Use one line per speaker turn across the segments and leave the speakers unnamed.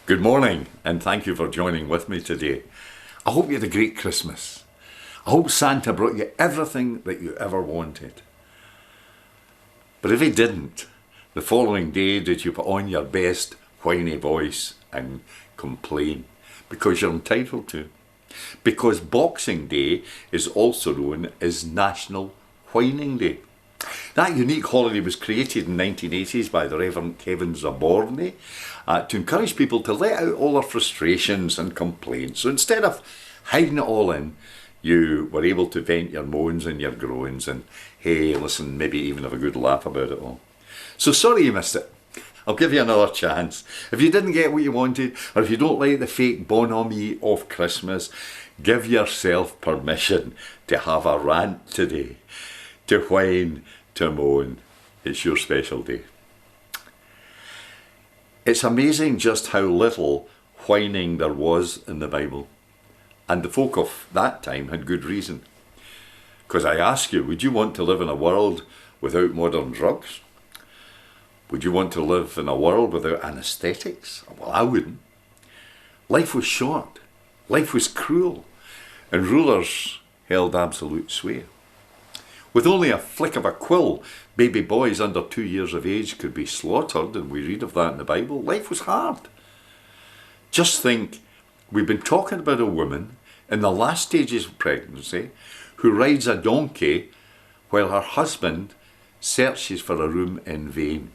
Good morning, and thank you for joining with me today. I hope you had a great Christmas. I hope Santa brought you everything that you ever wanted. But if he didn't, the following day did you put on your best whiny voice and complain? Because you're entitled to. Because Boxing Day is also known as National Whining Day. That unique holiday was created in the 1980s by the Reverend Kevin Zaborny to encourage people to let out all their frustrations and complaints. So instead of hiding it all in, you were able to vent your moans and your groans and, hey, listen, maybe even have a good laugh about it all. So sorry you missed it. I'll give you another chance. If you didn't get what you wanted, or if you don't like the fake bonhomie of Christmas, give yourself permission to have a rant today, to whine, to moan. It's your special day. It's amazing just how little whining there was in the Bible. And the folk of that time had good reason. Because I ask you, would you want to live in a world without modern drugs? Would you want to live in a world without anaesthetics? Well, I wouldn't. Life was short. Life was cruel. And rulers held absolute sway. With only a flick of a quill, baby boys under 2 years of age could be slaughtered, and we read of that in the Bible. Life was hard. Just think, we've been talking about a woman in the last stages of pregnancy who rides a donkey while her husband searches for a room in vain.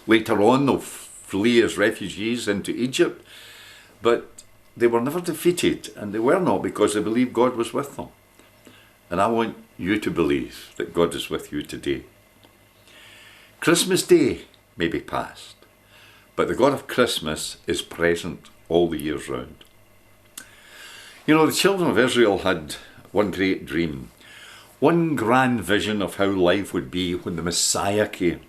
Later on, they'll flee as refugees into Egypt, but they were never defeated, and they were not because they believed God was with them. And I want you to believe that God is with you today. Christmas Day may be past, but the God of Christmas is present all the years round. You know, the children of Israel had one great dream, one grand vision of how life would be when the Messiah came.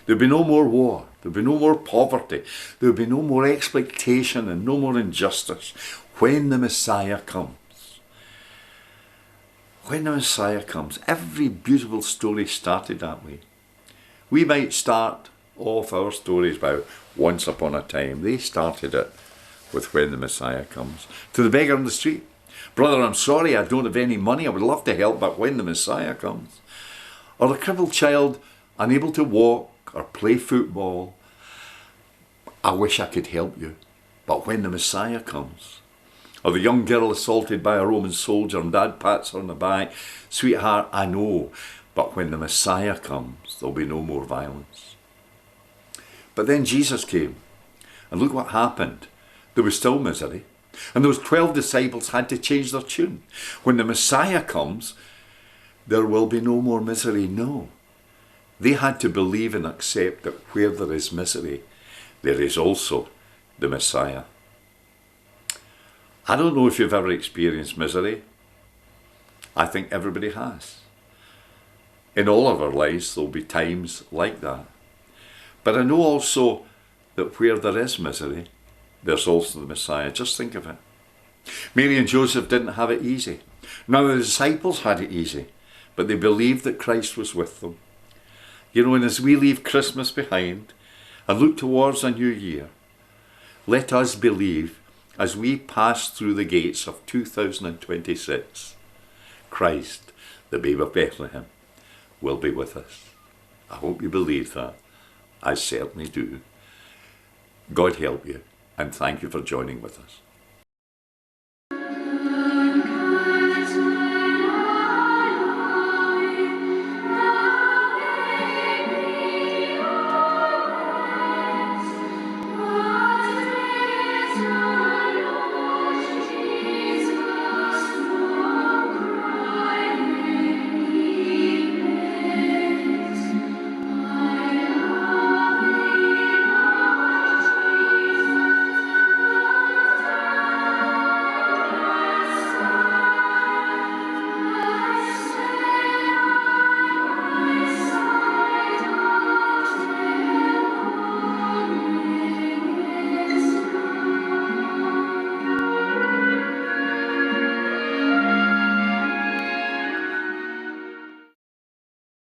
There would be no more war, there would be no more poverty, there would be no more exploitation and no more injustice when the Messiah comes. When the Messiah comes, every beautiful story started that way. We might start off our stories about once upon a time. They started it with when the Messiah comes. To the beggar on the street, brother, I'm sorry, I don't have any money. I would love to help, but when the Messiah comes. Or the crippled child, unable to walk or play football. I wish I could help you, but when the Messiah comes. Or the young girl assaulted by a Roman soldier and dad pats her on the back. Sweetheart, I know, but when the Messiah comes, there'll be no more violence. But then Jesus came, and look what happened. There was still misery, and those 12 disciples had to change their tune. When the Messiah comes, there will be no more misery, no. They had to believe and accept that where there is misery, there is also the Messiah. I don't know if you've ever experienced misery. I think everybody has. In all of our lives, there'll be times like that. But I know also that where there is misery, there's also the Messiah. Just think of it. Mary and Joseph didn't have it easy. None of the disciples had it easy, but they believed that Christ was with them. You know, and as we leave Christmas behind and look towards a new year, let us believe as we pass through the gates of 2026, Christ, the babe of Bethlehem, will be with us. I hope you believe that. I certainly do. God help you, and thank you for joining with us.